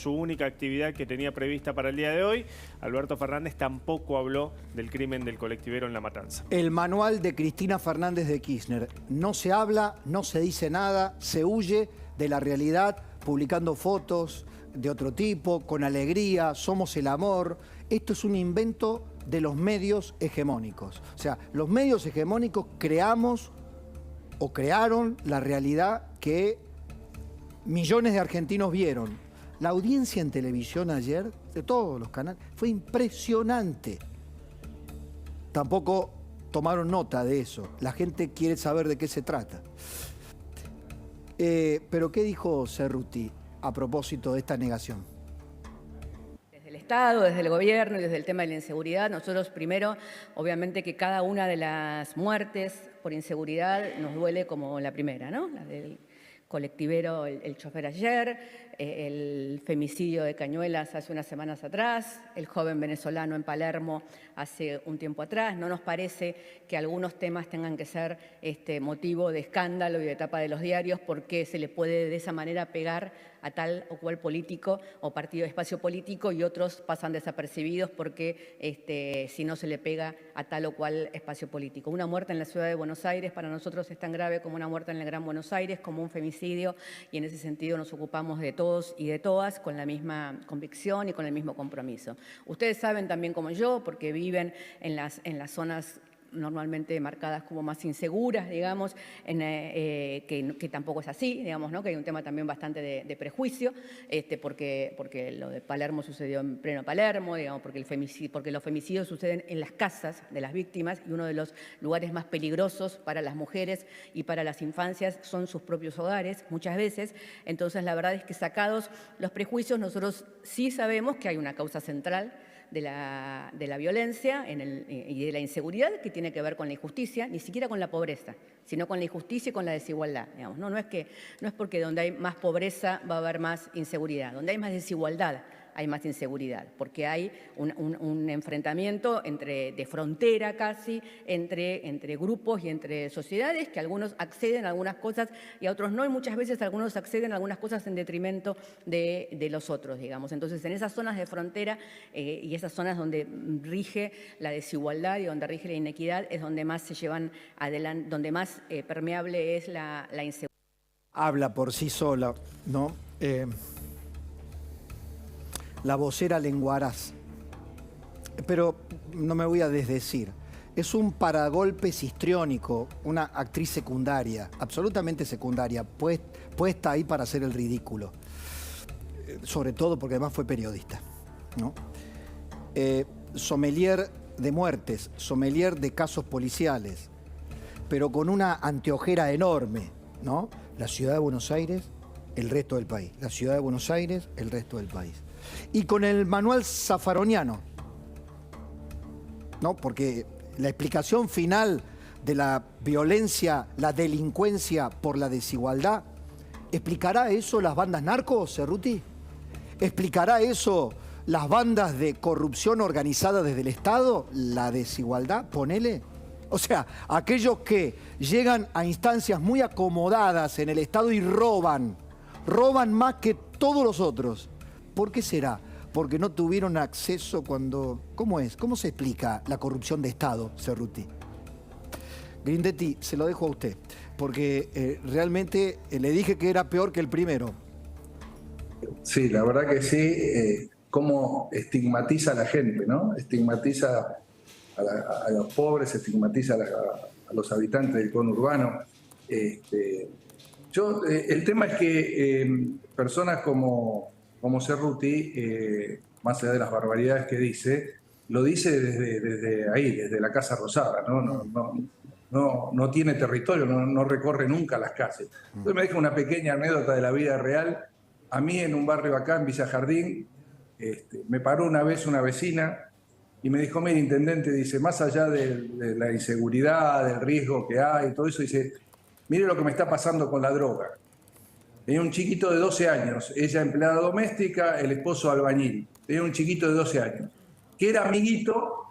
su única actividad que tenía prevista para el día de hoy. Alberto Fernández tampoco habló del crimen del colectivero en La Matanza. El manual de Cristina Fernández de Kirchner. No se habla, no se dice nada, se huye de la realidad publicando fotos de otro tipo, con alegría, somos el amor. Esto es un invento de los medios hegemónicos. O sea, los medios hegemónicos creamos o crearon la realidad que millones de argentinos vieron. La audiencia en televisión ayer, de todos los canales, fue impresionante. Tampoco tomaron nota de eso. La gente quiere saber de qué se trata. Pero ¿qué dijo Cerruti a propósito de esta negación? Desde el Estado, desde el gobierno y desde el tema de la inseguridad, nosotros primero, obviamente que cada una de las muertes por inseguridad nos duele como la primera, ¿no? La del colectivero, el chofer ayer, el femicidio de Cañuelas hace unas semanas atrás, el joven venezolano en Palermo hace un tiempo atrás. No nos parece que algunos temas tengan que ser motivo de escándalo y de tapa de los diarios porque se le puede de esa manera pegar a tal o cual político o partido de espacio político y otros pasan desapercibidos porque si no se le pega a tal o cual espacio político. Una muerte en la ciudad de Buenos Aires para nosotros es tan grave como una muerte en el Gran Buenos Aires, como un femicidio, y en ese sentido nos ocupamos de todos y de todas con la misma convicción y con el mismo compromiso. Ustedes saben también como yo, porque viven en las zonas normalmente marcadas como más inseguras, digamos, que tampoco es así, digamos, ¿no? Que hay un tema también bastante de prejuicio, porque lo de Palermo sucedió en pleno Palermo, digamos, porque los femicidios suceden en las casas de las víctimas y uno de los lugares más peligrosos para las mujeres y para las infancias son sus propios hogares, muchas veces. Entonces, la verdad es que sacados los prejuicios, nosotros sí sabemos que hay una causa central de la violencia y de la inseguridad que tiene que ver con la injusticia, ni siquiera con la pobreza, sino con la injusticia y con la desigualdad. Digamos, ¿no? No es porque donde hay más pobreza va a haber más inseguridad, donde hay más desigualdad hay más inseguridad, porque hay un enfrentamiento de frontera casi entre grupos y entre sociedades, que algunos acceden a algunas cosas y a otros no, y muchas veces algunos acceden a algunas cosas en detrimento de los otros, digamos. Entonces, en esas zonas de frontera y esas zonas donde rige la desigualdad y donde rige la inequidad es donde más se llevan adelante, donde más permeable es la inseguridad. Habla por sí sola, ¿no? La vocera lenguaraz. Pero no me voy a desdecir. Es un paragolpes histriónico, una actriz secundaria, absolutamente secundaria, puesta ahí para hacer el ridículo. Sobre todo porque además fue periodista, ¿no? Sommelier de muertes, sommelier de casos policiales, pero con una anteojera enorme, ¿no? La ciudad de Buenos Aires, el resto del país. La ciudad de Buenos Aires, el resto del país. Y con el manual zaffaroniano, ¿no? Porque la explicación final de la violencia, la delincuencia por la desigualdad, ¿explicará eso las bandas narcos, Cerruti? ¿Explicará eso las bandas de corrupción organizada desde el Estado? ¿La desigualdad? Ponele. O sea, aquellos que llegan a instancias muy acomodadas en el Estado y roban más que todos los otros. ¿Por qué será? Porque no tuvieron acceso cuando... ¿Cómo es? ¿Cómo se explica la corrupción de Estado, Cerruti? Grindetti, se lo dejo a usted, porque realmente le dije que era peor que el primero. Sí, la verdad que sí. Cómo estigmatiza a la gente, ¿no? Estigmatiza a los pobres, estigmatiza a los habitantes del conurbano. El tema es que personas como Cerruti, más allá de las barbaridades que dice, lo dice desde ahí, desde la Casa Rosada, no tiene territorio, no recorre nunca las calles. Entonces me deja una pequeña anécdota de la vida real. A mí en un barrio acá, en Villa Jardín, me paró una vez una vecina y me dijo, mire, intendente, dice, más allá de la inseguridad, del riesgo que hay y todo eso, dice, mire lo que me está pasando con la droga. Tenía un chiquito de 12 años, ella empleada doméstica, el esposo albañil. Tenía un chiquito de 12 años, que era amiguito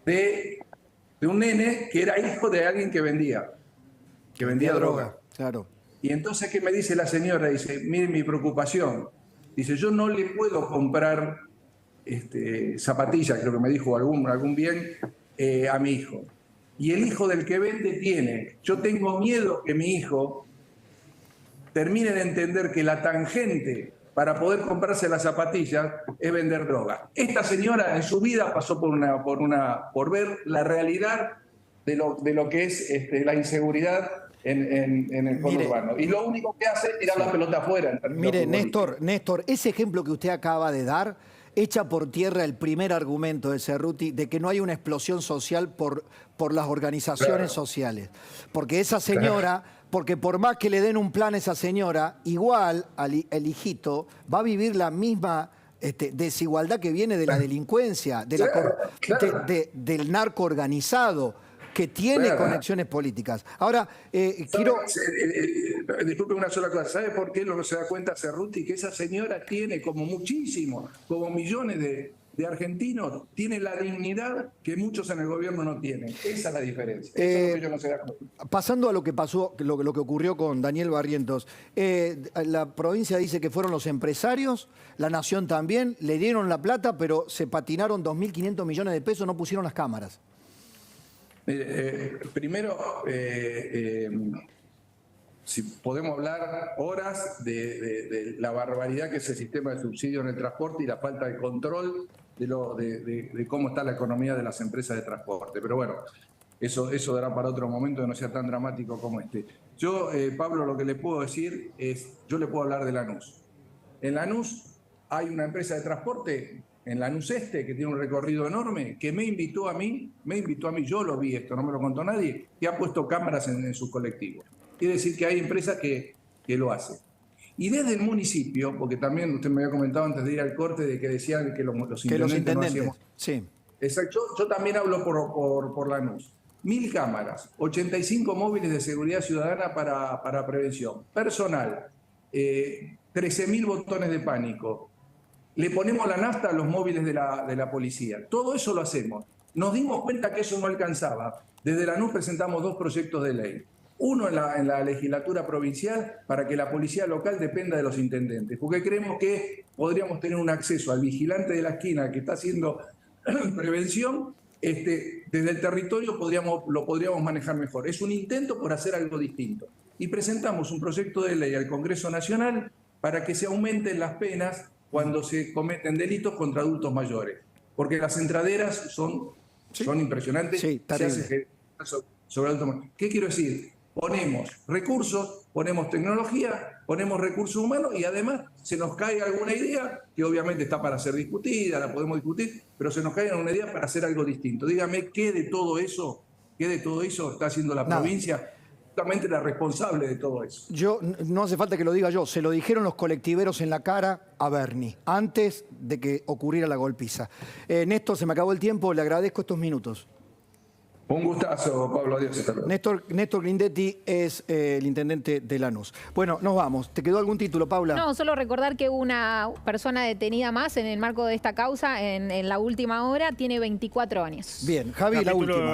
de un nene que era hijo de alguien que vendía droga. Claro. Y entonces, ¿qué me dice la señora? Dice, mire mi preocupación. Dice, yo no le puedo comprar zapatillas, creo que me dijo algún bien, a mi hijo. Y el hijo del que vende tiene. Yo tengo miedo que mi hijo termine de entender que la tangente para poder comprarse las zapatillas es vender droga. Esta señora en su vida pasó por ver la realidad de lo que es la inseguridad en el conurbano. Y lo único que hace es tirar la pelota afuera. Mire, Néstor, ese ejemplo que usted acaba de dar echa por tierra el primer argumento de Cerruti de que no hay una explosión social por las organizaciones sociales. Porque esa señora, porque por más que le den un plan a esa señora, igual el hijito va a vivir la misma desigualdad que viene de la delincuencia, del narco organizado, que tiene conexiones políticas. Ahora, quiero... Disculpe una sola cosa. ¿Sabe por qué lo que se da cuenta Cerruti? Que esa señora tiene, como muchísimos, como millones de argentinos, tiene la dignidad que muchos en el gobierno no tienen. Esa es la diferencia. Eso es lo que yo no se da cuenta. Pasando a lo que pasó, lo que ocurrió con Daniel Barrientos, la provincia dice que fueron los empresarios, la Nación también, le dieron la plata, pero se patinaron 2.500 millones de pesos, no pusieron las cámaras. Primero, si podemos hablar horas de la barbaridad que es el sistema de subsidio en el transporte y la falta de control de cómo está la economía de las empresas de transporte. Pero bueno, eso dará para otro momento que no sea tan dramático como este. Yo, Pablo, lo que le puedo decir es, yo le puedo hablar de Lanús. En Lanús hay una empresa de transporte, en Lanús Este, que tiene un recorrido enorme, que me invitó a mí, yo lo vi esto, no me lo contó nadie, que ha puesto cámaras en sus colectivos. Quiere decir que hay empresas que lo hacen. Y desde el municipio, porque también usted me había comentado antes de ir al corte de que decían que los intendentes no hacíamos... Sí. Exacto, yo también hablo por Lanús. 1000 cámaras, 85 móviles de seguridad ciudadana para prevención, personal, 13.000 botones de pánico. Le ponemos la nafta a los móviles de la policía. Todo eso lo hacemos. Nos dimos cuenta que eso no alcanzaba. Desde Lanús presentamos 2 proyectos de ley. Uno en la legislatura provincial para que la policía local dependa de los intendentes. Porque creemos que podríamos tener un acceso al vigilante de la esquina que está haciendo prevención. Desde el territorio lo podríamos manejar mejor. Es un intento por hacer algo distinto. Y presentamos un proyecto de ley al Congreso Nacional para que se aumenten las penas cuando se cometen delitos contra adultos mayores. Porque las entraderas son impresionantes. Sí, sobre adultos mayores. ¿Qué quiero decir? Ponemos recursos, ponemos tecnología, ponemos recursos humanos y además se nos cae alguna idea, que obviamente está para ser discutida, la podemos discutir, pero se nos cae alguna idea para hacer algo distinto. Dígame, ¿qué de todo eso está haciendo la provincia? Justamente la responsable de todo eso. No hace falta que lo diga yo, se lo dijeron los colectiveros en la cara a Bernie, antes de que ocurriera la golpiza. Néstor, se me acabó el tiempo, le agradezco estos minutos. Un gustazo, Pablo. Adiós. Néstor Grindetti es el intendente de Lanús. Bueno, nos vamos. ¿Te quedó algún título, Paula? No, solo recordar que una persona detenida más en el marco de esta causa en la última hora tiene 24 años. Bien, Javi, la última.